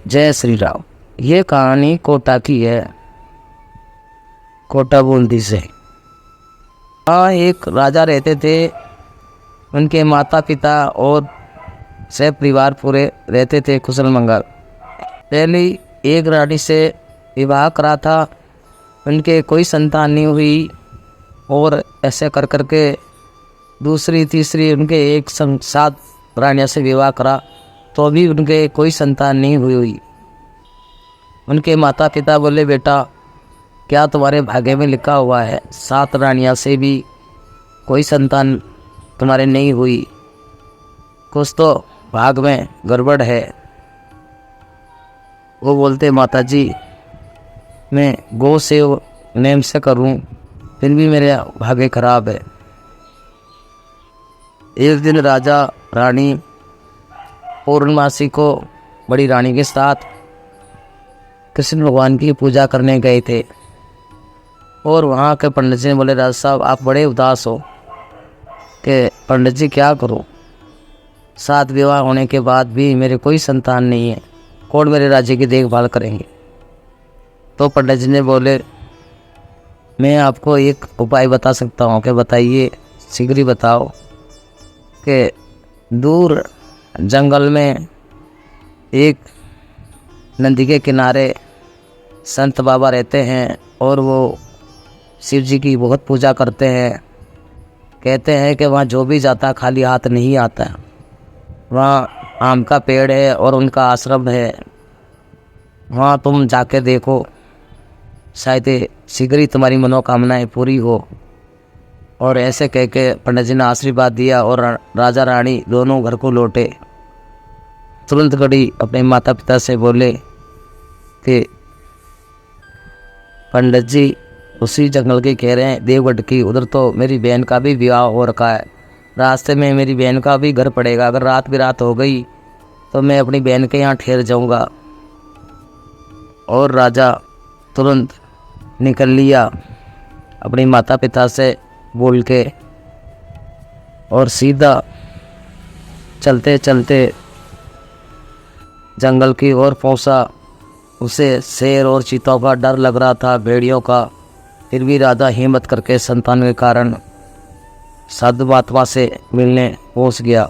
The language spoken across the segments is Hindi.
जय श्री राम। ये कहानी कोटा की है, कोटा बूंदी से। हाँ, एक राजा रहते थे। उनके माता पिता और सब परिवार पूरे रहते थे कुशल मंगल। पहली एक रानी से विवाह करा था, उनके कोई संतान नहीं हुई और ऐसे कर करके दूसरी तीसरी उनके एक संग 7 रानियों से विवाह करा तो भी उनके कोई संतान नहीं हुई। उनके माता पिता बोले, बेटा क्या तुम्हारे भाग्य में लिखा हुआ है 7 रानियों से भी कोई संतान तुम्हारे नहीं हुई? कुछ तो भाग में गड़बड़ है। वो बोलते, माता जी मैं गौ सेव नेम से करूं फिर भी मेरे भाग्य खराब है। एक दिन राजा रानी पूर्णमासी को बड़ी रानी के साथ कृष्ण भगवान की पूजा करने गए थे और वहाँ के पंडित जी ने बोले, राजा साहब आप बड़े उदास हो कि पंडित जी क्या करूं, 7 विवाह होने के बाद भी मेरे कोई संतान नहीं है, कौन मेरे राज्य की देखभाल करेंगे? तो पंडित जी ने बोले, मैं आपको एक उपाय बता सकता हूँ। कि बताइए, शीघ्र ही बताओ। कि दूर जंगल में एक नदी के किनारे संत बाबा रहते हैं और वो शिव जी की बहुत पूजा करते हैं। कहते हैं कि वहाँ जो भी जाता खाली हाथ नहीं आता। वहाँ आम का पेड़ है और उनका आश्रम है, वहाँ तुम जाके देखो, शायद शीघ्र ही तुम्हारी मनोकामनाएं पूरी हो। और ऐसे कह के पंडित जी ने आशीर्वाद दिया और राजा रानी दोनों घर को लौटे। तुरंत घड़ी अपने माता पिता से बोले कि पंडित जी उसी जंगल के कह रहे हैं, देवगढ़ की, उधर तो मेरी बहन का भी विवाह हो रखा है, रास्ते में मेरी बहन का भी घर पड़ेगा, अगर रात भी रात हो गई तो मैं अपनी बहन के यहाँ ठहर जाऊँगा। और राजा तुरंत निकल लिया अपनी माता पिता से बोल के और सीधा चलते चलते जंगल की ओर पहुंचा। उसे शेर और चीतों का डर लग रहा था, भेड़ियों का, फिर भी राजा हिम्मत करके संतान के कारण साधु महात्मा से मिलने पहुंच गया।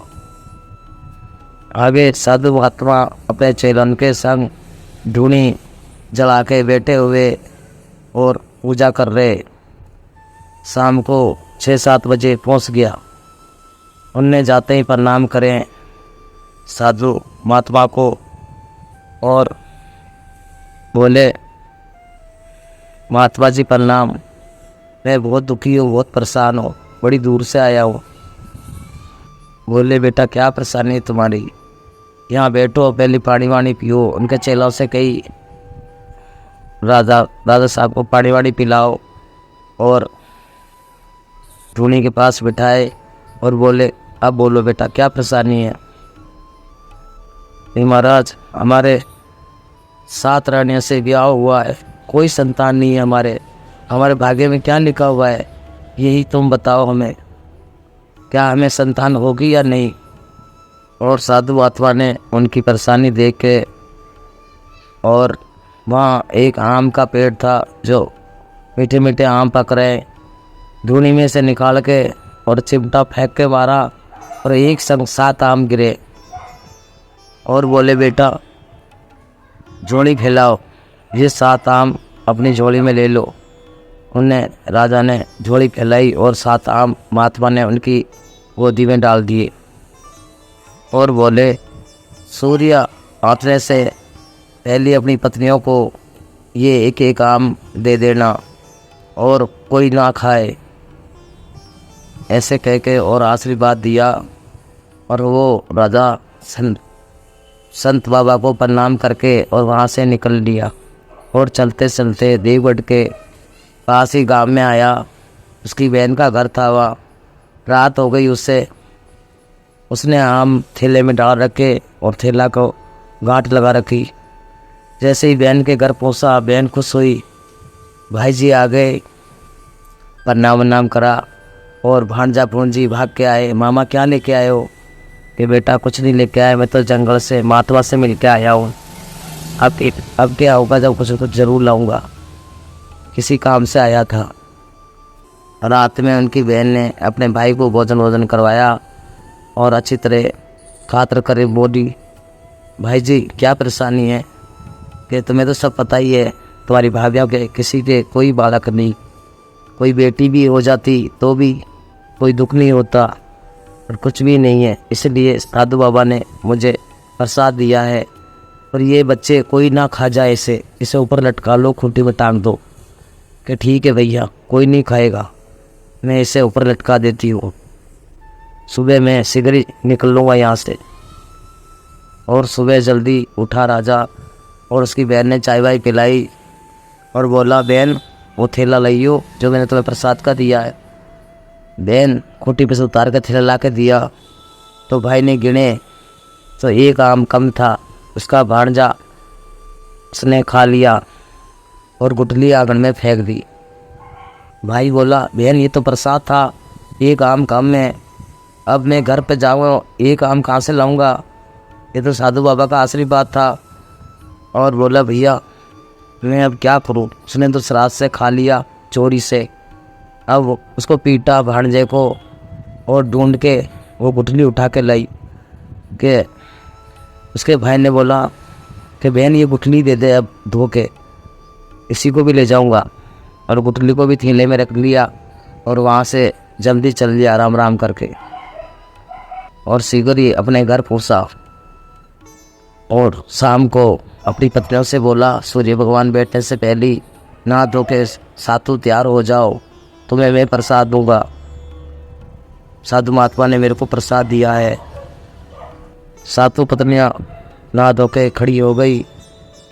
आगे साधु महात्मा अपने चेलन के संग धूनी जला के बैठे हुए और पूजा कर रहे। शाम को 6-7 बजे पहुंच गया। उनने जाते ही प्रणाम करें साधु महात्मा को और बोले, महात्मा जी प्रणाम, मैं बहुत दुखी हूँ, बहुत परेशान हूँ, बड़ी दूर से आया हूँ। बोले, बेटा क्या परेशानी है तुम्हारी? यहाँ बैठो, पहले पानी वानी पियो। उनके चेलों से कही, राजा साहब को पानी वानी पिलाओ और धूनी के पास बिठाए और बोले, अब बोलो बेटा क्या परेशानी है? नहीं महाराज, हमारे 7 रानियों से ब्याह हुआ है, कोई संतान नहीं है हमारे भाग्य में क्या लिखा हुआ है यही तुम बताओ हमें, क्या हमें संतान होगी या नहीं? और साधु महात्मा ने उनकी परेशानी देख के, और वहाँ एक आम का पेड़ था जो मीठे मीठे आम पक रहे, धूनी में से निकाल के और चिमटा फेंक के मारा और एक संग 7 आम गिरे और बोले, बेटा झोली फैलाओ, ये 7 आम अपनी झोली में ले लो। उनने राजा ने झोली फैलाई और 7 आम महात्मा ने उनकी गोदी में डाल दिए और बोले, सूर्य आंतने से पहले अपनी पत्नियों को ये एक एक आम दे देना और कोई ना खाए। ऐसे कह के और आशीर्वाद दिया और वो राजा संत बाबा को प्रणाम करके और वहाँ से निकल लिया और चलते चलते देवगढ़ के पास ही गांव में आया। उसकी बहन का घर था वहाँ। रात हो गई उसने आम थैले में डाल रखे और थैला को गांठ लगा रखी। जैसे ही बहन के घर पहुँचा, बहन खुश हुई, भाई जी आ गए, प्रणाम करा और भांजा भूंजी भाग के आए। मामा क्या लेके आए हो? कि बेटा कुछ नहीं लेके आया, मैं तो जंगल से महात्मा से मिल के आया हूँ। अब क्या होगा, जब कुछ तो ज़रूर लाऊंगा। किसी काम से आया था। रात में उनकी बहन ने अपने भाई को भोजन करवाया और अच्छी तरह खातर करे बोली, भाई जी क्या परेशानी है? कि तुम्हें तो सब पता ही है, तुम्हारी भाभियों के किसी के कोई बालक नहीं, कोई बेटी भी हो जाती तो भी कोई दुख नहीं होता और कुछ भी नहीं है। इसलिए साधु बाबा ने मुझे प्रसाद दिया है और ये बच्चे कोई ना खा जाए, इसे ऊपर लटका लो, खूंटी में टांग दो। कि ठीक है भैया, कोई नहीं खाएगा, मैं इसे ऊपर लटका देती हूँ। सुबह मैं शीघ्र ही निकल लूँगा यहाँ से। और सुबह जल्दी उठा राजा और उसकी बहन ने चाय वाय पिलाई और बोला, बहन वो थैला लाइयो जो मैंने तुम्हें प्रसाद का दिया है। बहन खूंटी पे से उतार के थैला ला के दिया तो भाई ने गिने तो एक आम कम था। उसका भांजा उसने खा लिया और गुठली आंगन में फेंक दी। भाई बोला, बहन ये तो प्रसाद था, एक आम कम है, अब मैं घर पे जाऊँगा, एक आम कहाँ से लाऊंगा? ये तो साधु बाबा का आशीर्वाद था। और बोला, भैया मैं अब क्या करूँ? उसने तो श्राद्ध से खा लिया चोरी से। अब उसको पीटा भांजे को और ढूंढ के वो गुठली उठा के लाई। कि उसके भाई ने बोला कि बहन ये गुठली दे दे, अब धो के इसी को भी ले जाऊंगा। और गुठली को भी थैले में रख लिया और वहाँ से जल्दी चल लिया आराम आराम करके। और शीघ्र ही अपने घर पहुँचा और शाम को अपनी पत्नियों से बोला, सूर्य भगवान बैठने से पहले ही नहा धो के सातु तैयार हो जाओ, तुम्हें मैं प्रसाद दूंगा। साधु महात्मा ने मेरे को प्रसाद दिया है। सातों पत्नियां नहा धो के खड़ी हो गई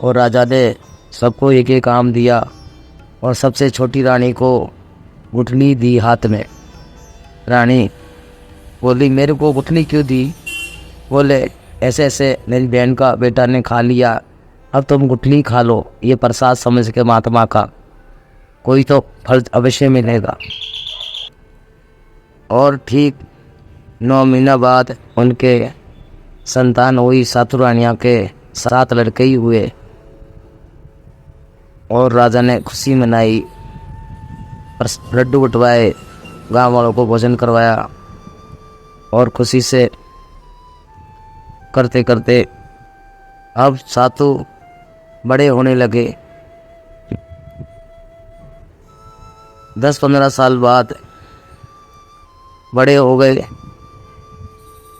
और राजा ने सबको एक एक आम दिया और सबसे छोटी रानी को गुठली दी हाथ में। रानी बोली, मेरे को गुठली क्यों दी? बोले, ऐसे ऐसे मेरी बहन का बेटा ने खा लिया, अब तुम गुठली खा लो, ये प्रसाद समझ के महात्मा का, कोई तो फल अवश्य मिलेगा। और ठीक 9 महीना बाद उनके संतान हुई। सातों रानियों के 7 लड़के ही हुए और राजा ने खुशी मनाई, लड्डू बटवाए, गांव वालों को भोजन करवाया और खुशी से करते करते अब सातों बड़े होने लगे। 10-15 साल बाद बड़े हो गए।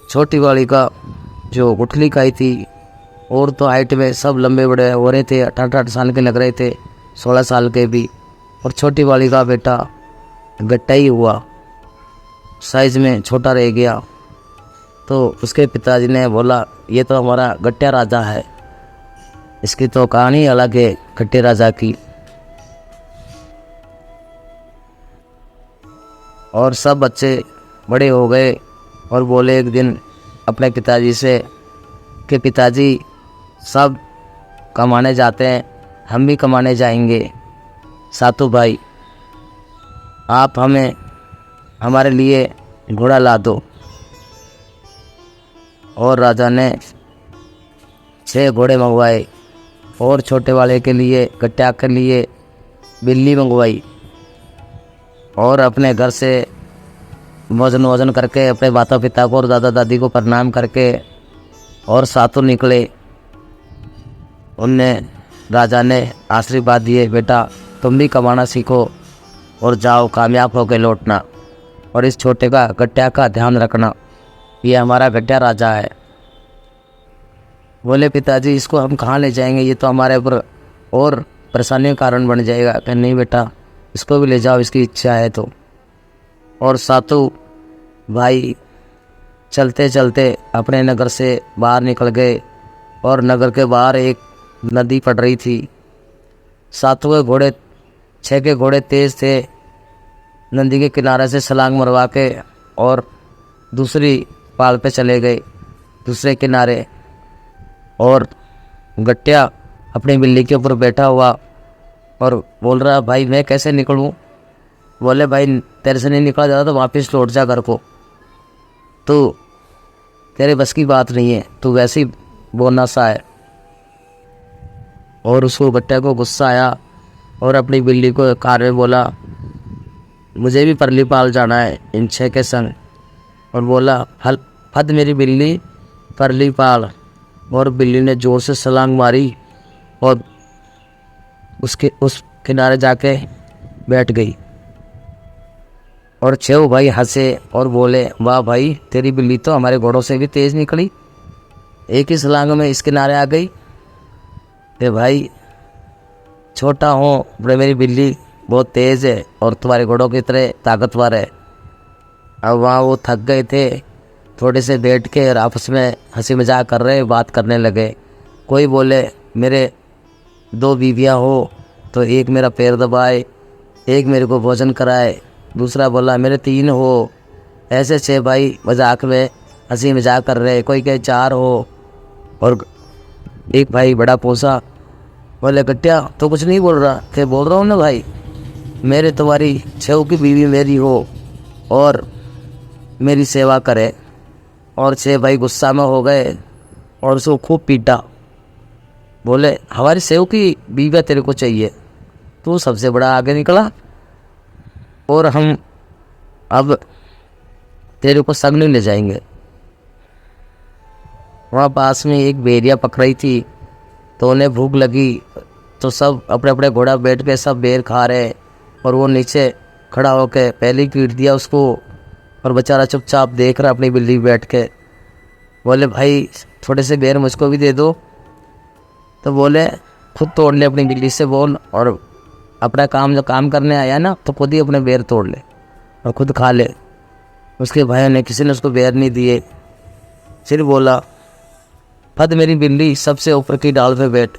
छोटी वाली का जो गुठली खाई थी और तो हाइट में सब लंबे बड़े हो रहे थे, 18 साल के लग रहे थे, 16 साल के भी। और छोटी वाली का बेटा गट्टा ही हुआ, साइज में छोटा रह गया। तो उसके पिताजी ने बोला, ये तो हमारा गट्टा राजा है, इसकी तो कहानी अलग है गट्टे राजा की। और सब बच्चे बड़े हो गए और बोले एक दिन अपने पिताजी से कि पिताजी सब कमाने जाते हैं, हम भी कमाने जाएंगे। सातों भाई आप हमें हमारे लिए घोड़ा ला दो। और राजा ने 6 घोड़े मंगवाए और छोटे वाले के लिए, गट्टा के लिए बिल्ली मंगवाई। और अपने घर से भोजन करके अपने माता पिता को और दादा दादी को प्रणाम करके और सातों निकले। उनने राजा ने आशीर्वाद दिए, बेटा तुम भी कमाना सीखो और जाओ, कामयाब होकर लौटना, और इस छोटे का गट्टा का ध्यान रखना, ये हमारा गट्टा राजा है। बोले, पिताजी इसको हम कहाँ ले जाएंगे, ये तो हमारे ऊपर और परेशानी का कारण बन जाएगा। कि नहीं बेटा, इसको भी ले जाओ, इसकी इच्छा है तो। और सातों भाई चलते चलते अपने नगर से बाहर निकल गए और नगर के बाहर एक नदी पड़ रही थी। सातों के घोड़े, 6 के घोड़े तेज थे। नदी के किनारे से छलांग मरवा के और दूसरी पाल पे चले गए, दूसरे किनारे। और गट्टा अपनी बिल्ली के ऊपर बैठा हुआ और बोल रहा, भाई मैं कैसे निकलूं? बोले, भाई तेरे से नहीं निकला जाता तो वापस लौट जा घर को, तो तेरे बस की बात नहीं है, तू वैसे ही बोलना सा है। और उसको गट्टे को गुस्सा आया और अपनी बिल्ली को कार में बोला मुझे भी परलीपाल जाना है इन 6 के संग। और बोला फद मेरी बिल्ली परलीपाल। और बिल्ली ने ज़ोर से छलांग मारी और उस किनारे जाके बैठ गई। और 6 भाई हंसे और बोले वाह भाई तेरी बिल्ली तो हमारे घोड़ों से भी तेज़ निकली, एक ही छलांग में इस किनारे आ गई। ए भाई छोटा हूँ पर मेरी बिल्ली बहुत तेज़ है और तुम्हारे घोड़ों की तरह ताकतवर है। अब वहाँ वो थक गए थे, थोड़े से बैठ के और आपस में हंसी मजाक कर रहे, बात करने लगे। कोई बोले मेरे 2 बीवियाँ हो तो एक मेरा पैर दबाए, एक मेरे को भोजन कराए। दूसरा बोला मेरे 3 हो। ऐसे 6 भाई मजाक में हंसी मजाक कर रहे, कोई कहे 4 हो। और एक भाई बड़ा पोसा बोले गट्टिया तो कुछ नहीं बोल रहा थे, बोल रहा हूँ ना भाई, मेरे तुम्हारी 6 की बीवी मेरी हो और मेरी सेवा करे। और 6 भाई गुस्सा में हो गए और उसको खूब पीटा। बोले हमारी 6 की बीवी तेरे को चाहिए, तू सबसे बड़ा आगे निकला और हम अब तेरे को संग नहीं ले जाएंगे। वहाँ पास में एक भेड़िया पकड़ी थी तो उन्हें भूख लगी तो सब अपने अपने घोड़ा बैठ के सब बेर खा रहे और वो नीचे खड़ा होकर पहले ही पीट दिया उसको और बेचारा चुपचाप देख रहा अपनी बिल्ली बैठ के। बोले भाई थोड़े से बेर मुझको भी दे दो। तो बोले खुद तोड़ ले अपनी बिल्ली से बोल, और अपना काम जो काम करने आया ना तो खुद ही अपने बेर तोड़ ले और खुद खा ले। उसके भाई ने किसी ने उसको बेर नहीं दिए। फिर बोला फद मेरी बिल्ली सबसे ऊपर की डाल पे बैठ।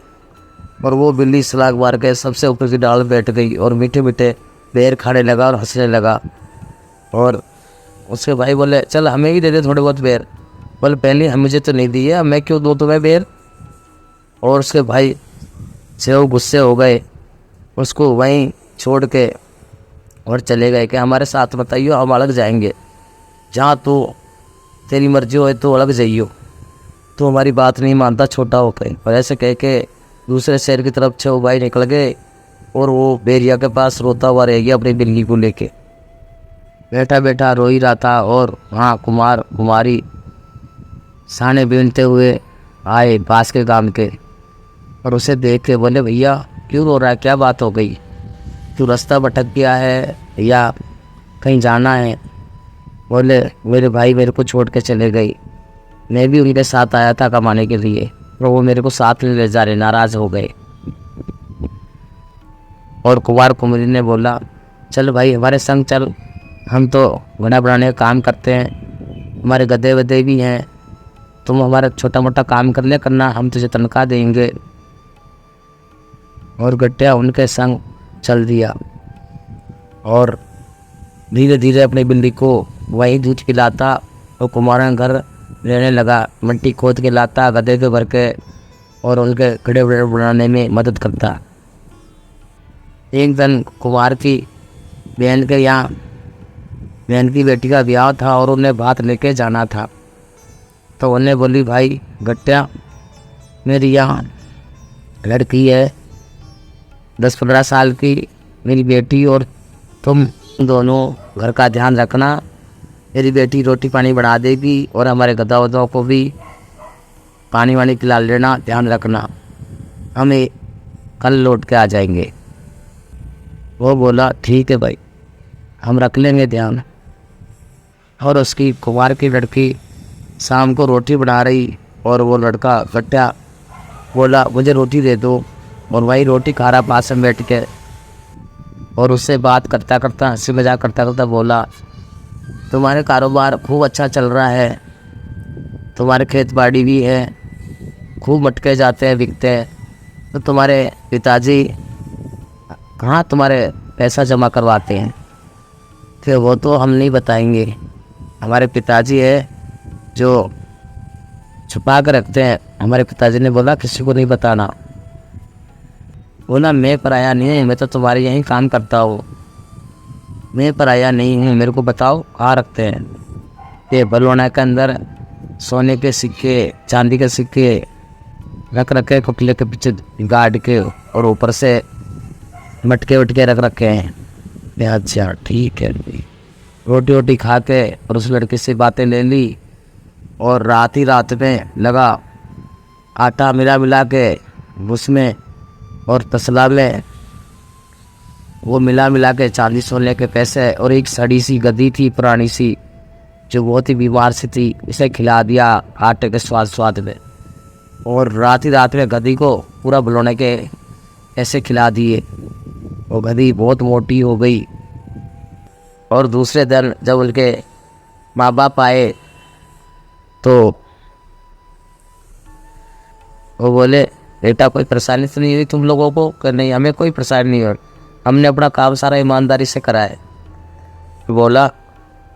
और वो बिल्ली छलांग मार के सबसे ऊपर की डाल बैठ गई और मीठे मीठे बेर खाने लगा और हंसने लगा। और उसके भाई बोले चल हमें भी दे दे थोड़े बहुत बेर। बोले पहले हम मुझे तो नहीं दिए, अब मैं क्यों दूँ तुम्हें बेर। और उसके भाई से वो गुस्से हो गए, उसको वहीं छोड़ के और चले गए कि हमारे साथ बताइयो हम अलग जाएंगे, जहाँ तू तेरी मर्जी हो तो अलग जाइयो, तो हमारी बात नहीं मानता छोटा होकर। और ऐसे कह के दूसरे शहर की तरफ 6 भाई निकल गए और वो बेरिया के पास रोता हुआ रह गया अपनी बिल्ली को लेके। बैठा बैठा रो ही रहा था और वहाँ कुमार कुमारी साने बीनते हुए आए पास के गांव के और उसे देख के बोले भैया क्यों रो रहा है, क्या बात हो गई, तू रास्ता भटक गया है या कहीं जाना है। बोले मेरे भाई मेरे को छोड़ के चले गई, मैं भी उनके साथ आया था कमाने के लिए और वो मेरे को साथ नहीं ले जा रहे, नाराज़ हो गए। और कुमार कुमारी ने बोला चल भाई हमारे संग चल, हम तो घोड़ा बनाने का काम करते हैं, हमारे गधे वधे भी हैं, तुम हमारा छोटा मोटा काम कर ले करना, हम तुझे तनख्वाह देंगे। और गट्टिया उनके संग चल दिया और धीरे धीरे अपनी बिल्ली को वहीं दूध पिलाता और कुमार घर रहने लगा। मिट्टी खोद के लाता गधे के भर के और उनके घड़े वड़े बनाने में मदद करता। एक दिन कुमार की बहन के यहाँ बहन की बेटी का ब्याह था और उन्हें भात लेके जाना था। तो उन्हें बोली भाई गट्टिया मेरी यहाँ लड़की है 10-15 साल की मेरी बेटी, और तुम दोनों घर का ध्यान रखना, मेरी बेटी रोटी पानी बना देगी और हमारे गधा वधाओं को भी पानी वानी पिला लेना, ध्यान रखना, हमें कल लौट के आ जाएंगे। वो बोला ठीक है भाई हम रख लेंगे ध्यान। और उसकी कुमार की लड़की शाम को रोटी बना रही और वो लड़का गट्टिया बोला मुझे रोटी दे दो, और वही रोटी खा रहा पास में बैठ के और उससे बात करता करता हंसी मजाक करता करता बोला तुम्हारे कारोबार खूब अच्छा चल रहा है, तुम्हारे खेत बाड़ी भी है, खूब मटके जाते हैं बिकते हैं, तो तुम्हारे पिताजी कहाँ तुम्हारे पैसा जमा करवाते हैं। फिर वो तो हम नहीं बताएंगे, हमारे पिताजी है जो छुपा कर रखते हैं। हमारे पिताजी ने बोला किसी को नहीं बताना। बोला मैं पराया नहीं है, मैं तो तुम्हारे यहीं काम करता हूँ, मैं पराया नहीं हूँ, मेरे को बताओ कहाँ रखते हैं। ये बलवाना के अंदर सोने के सिक्के चांदी के सिक्के रख रखे कुटले के पीछे गार्ड के, और ऊपर से मटके वटके रख रखे हैं। अच्छा ठीक है। रोटी वोटी खा के और उस लड़के से बातें ले ली, और रात ही रात में लगा आटा मिला मिला के उसमें और तसला में वो मिला मिला के 40 सोने के पैसे और एक सड़ी सी गद्दी थी पुरानी सी जो बहुत ही बीमार सी थी, इसे खिला दिया आटे के स्वाद में। और रात ही रात में गद्दी को पूरा बुलाने के ऐसे खिला दिए। वो गद्दी बहुत मोटी हो गई। और दूसरे दिन जब उनके माँ बाप आए तो वो बोले, बेटा कोई परेशानी तो नहीं हुई तुम लोगों को? कि नहीं, हमें कोई परेशानी नहीं हुई, हमने अपना काम सारा ईमानदारी से करा है। बोला,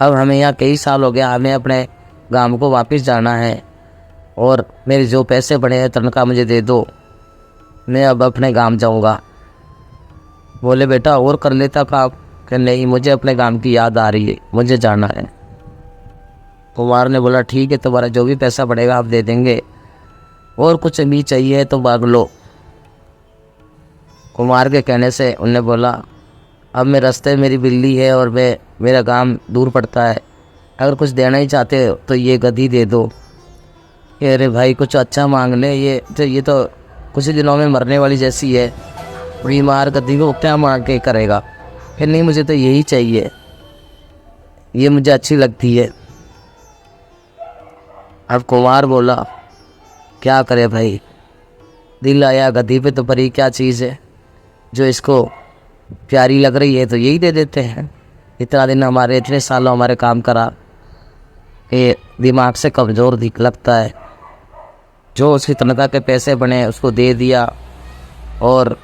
अब हमें यहाँ कई साल हो गया, हमें अपने गांव को वापस जाना है, और मेरे जो पैसे बने हैं तनख्वाह मुझे दे दो, मैं अब अपने गांव जाऊँगा। बोले, बेटा और कर लेता काम? कि नहीं, मुझे अपने गांव की याद आ रही है, मुझे जाना है। कुमार ने बोला, ठीक है, तुम्हारा जो भी पैसा बढ़ेगा आप दे देंगे, और कुछ भी चाहिए तो मांग लो। कुमार के कहने से उनने बोला, अब मैं रास्ते मेरी बिल्ली है और मेरा गांव दूर पड़ता है, अगर कुछ देना ही चाहते हो तो ये गद्दी दे दो। अरे भाई कुछ अच्छा मांग ले, ये तो कुछ ही दिनों में मरने वाली जैसी है, बीमार गद्दी को क्या मांग के करेगा? फिर नहीं, मुझे तो यही चाहिए, ये मुझे अच्छी लगती है। अब कुमार बोला, क्या करे भाई, दिल आया गद्दी पे तो परी क्या चीज़ है, जो इसको प्यारी लग रही है तो यही दे देते हैं। इतना दिन हमारे, इतने सालों हमारे काम करा, ये दिमाग से कमज़ोर दिख लगता है। जो उसकी तनख्वाह के पैसे बने उसको दे दिया, और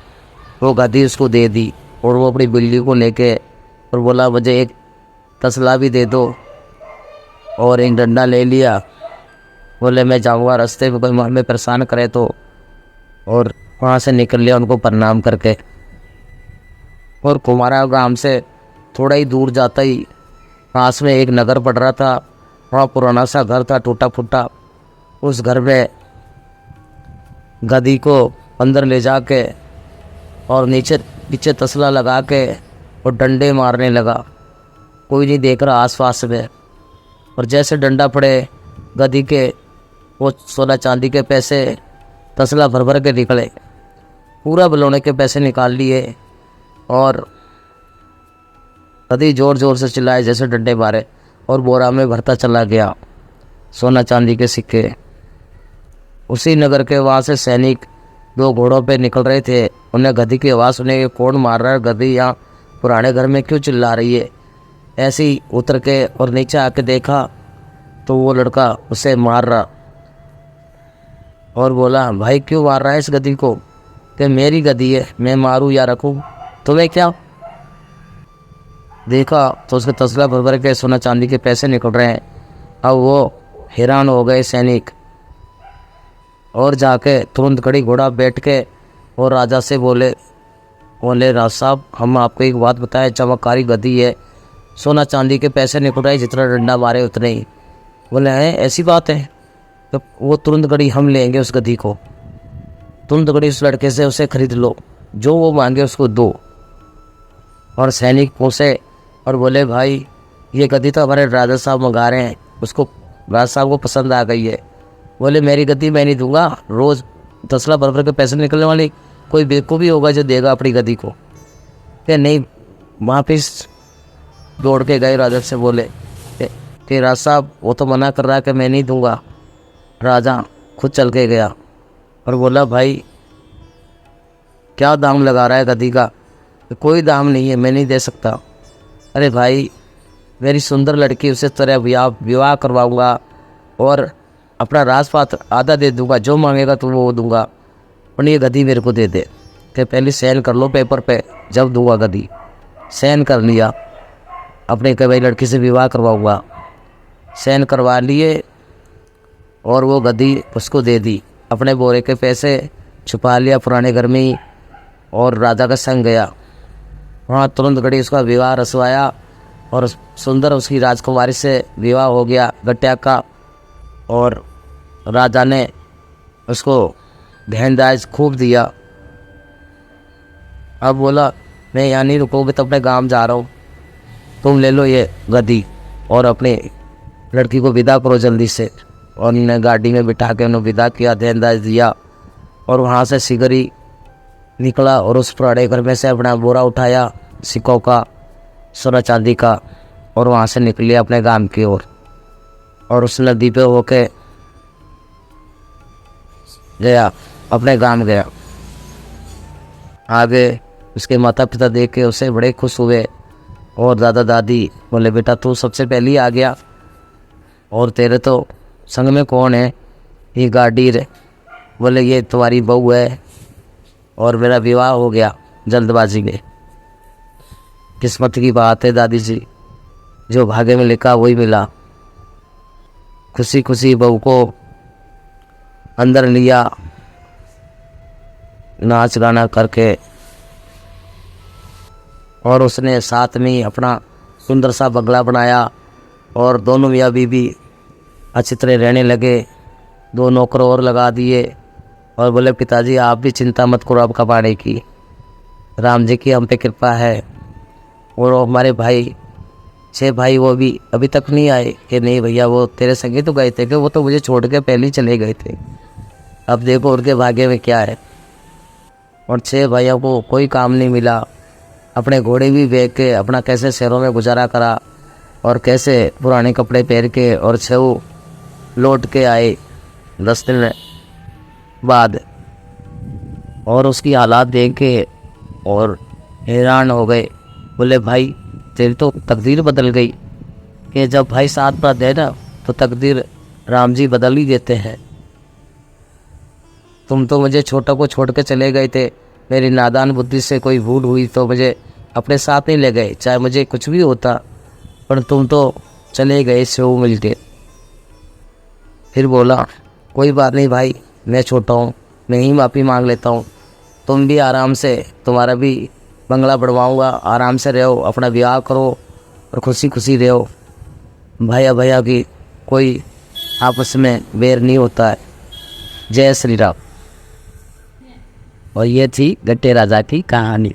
वो गद्दी उसको दे दी, और वो अपनी बिल्ली को लेके और बोला, मुझे एक तसला भी दे दो, और एक डंडा ले लिया। बोले, मैं जाऊँगा, रास्ते में कोई हमें परेशान करे तो, और वहाँ से निकल लिया उनको प्रणाम करके। और कुमारा गांव से थोड़ा ही दूर जाता ही पास में एक नगर पड़ रहा था, वहाँ पुराना सा घर था टूटा फूटा। उस घर में गद्दी को अंदर ले जाके और नीचे पीछे तसला लगा के और डंडे मारने लगा। कोई नहीं देख रहा आसपास में, और जैसे डंडा पड़े गद्दी के वो सोना चांदी के पैसे तसला भर भर के निकले, पूरा बलौने के पैसे निकाल लिए, और गद्दी ज़ोर ज़ोर से चिल्लाए जैसे डंडे मारे, और बोरा में भरता चला गया सोना चांदी के सिक्के। उसी नगर के वहाँ से सैनिक 2 घोड़ों पे निकल रहे थे। उन्हें गद्दी की आवाज़ सुने, ये कौन मार रहा है, गद्दी यहाँ पुराने घर में क्यों चिल्ला रही है? ऐसे ही उतर के और नीचे आके देखा तो वो लड़का उसे मार रहा, और बोला, भाई क्यों मार रहा है इस गद्दी को? कि मेरी गद्दी है, मैं मारूं या रखूं, तुम्हें क्या? देखा तो उसके तसला भर भर के सोना चांदी के पैसे निकल रहे हैं। अब वो हैरान हो गए सैनिक, और जाके तुरंत खड़ी घोड़ा बैठ के और राजा से बोले, राजा साहब, हम आपको एक बात बताएं, चमत्कारी गद्दी है, सोना चांदी के पैसे निकल रहे, जितना डंडा मारे उतने ही। बोले, हैं ऐसी बात है? तो वो तुरंत घड़ी हम लेंगे उस गद्दी को, तुरंत घड़ी उस लड़के से उसे खरीद लो, जो वो मांगे उसको दो। और सैनिक पहुँचे और बोले, भाई ये गद्दी तो हमारे राजा साहब मंगा रहे हैं, उसको राजा साहब को पसंद आ गई है। बोले, मेरी गद्दी मैं नहीं दूंगा, रोज़ तसला भर भर के पैसे निकलने वाली कोई बेवकूफ़ भी होगा जो देगा अपनी गद्दी को। कि नहीं, वापिस दौड़ के गए राजा से, बोले कि राजा साहब वो तो मना कर रहा है कि मैं नहीं दूंगा। राजा खुद चल के गया और बोला, भाई क्या दाम लगा रहा है गद्दी का? कोई दाम नहीं है, मैं नहीं दे सकता। अरे भाई, मेरी सुंदर लड़की, उसे तरह विवाह करवाऊँगा और अपना राजपाट आधा दे दूंगा, जो मांगेगा तो वो दूंगा, और ये गद्दी मेरे को दे दे। कि पहले साइन कर लो पेपर पे, जब दूंगा गद्दी। साइन कर लिया, अपने कई लड़की से विवाह करवाऊँगा, साइन करवा लिए, और वो गद्दी उसको दे दी। अपने बोरे के पैसे छुपा लिया पुराने घर में ही, और राजा का संग गया। वहाँ तुरंत घड़ी उसका विवाह रचवाया, और सुंदर उसकी राजकुमारी से विवाह हो गया गट्टिया का। और राजा ने उसको दहेज दाज खूब दिया। अब बोला मैं यहाँ नहीं रुकोगे तो अपने गांव जा रहा हूँ, तुम ले लो ये गद्दी और अपने लड़की को विदा करो जल्दी से। और उन्होंने गाड़ी में बिठा के उन्हें विदा किया, दहेज दाज दिया और वहाँ से सिगरी निकला और उस पुराने घर में से अपना बोरा उठाया सिक्कों का, सोना चांदी का, और वहाँ से निकले अपने गांव की ओर। और उस नदी पे होके गया, अपने गांव गया। आगे उसके माता पिता देख के उसे बड़े खुश हुए और दादा दादी बोले बेटा तू सबसे पहले ही आ गया, और तेरे तो संग में कौन है? ये गाड़ी रे। बोले ये तुम्हारी बहू है और मेरा विवाह हो गया जल्दबाजी में। किस्मत की बात है दादी जी, जो भाग्य में लिखा वही मिला। खुशी खुशी बहू को अंदर लिया, नाच गाना करके, और उसने साथ में ही अपना सुंदर सा बंगला बनाया और दोनों मियाँ बीवी अच्छी तरह रहने लगे। 2 नौकर और लगा दिए और बोले पिताजी आप भी चिंता मत करो अब कमाने की, राम जी की हम पे कृपा है। और हमारे भाई 6 भाई वो भी अभी तक नहीं आए कि नहीं भैया वो तेरे संगे तो गए थे कि वो तो मुझे छोड़ के पहले ही चले गए थे। अब देखो उनके भाग्य में क्या है। और 6 भाइयों को कोई काम नहीं मिला, अपने घोड़े भी बेच के अपना कैसे शहरों में गुजारा करा और कैसे पुराने कपड़े पहन के, और 6 लौट के आए 10 दिन बाद। और उसकी हालात देख के और हैरान हो गए। बोले भाई तेरी तो तकदीर बदल गई, कि जब भाई साथ साथ है ना तो तकदीर राम जी बदल ही देते हैं। तुम तो मुझे छोटा को छोड़ के चले गए थे, मेरी नादान बुद्धि से कोई भूल हुई तो मुझे अपने साथ नहीं ले गए, चाहे मुझे कुछ भी होता, पर तुम तो चले गए सेव मिल के। फिर बोला कोई बात नहीं भाई, मैं छोटा हूँ, मैं ही माफ़ी मांग लेता हूँ, तुम भी आराम से, तुम्हारा भी बंगला बढ़वाऊँगा, आराम से रहो, अपना ब्याह करो और खुशी खुशी रहो। भैया भैया की कोई आपस में बैर नहीं होता है। जय श्री राम। और ये थी गट्टे राजा की कहानी।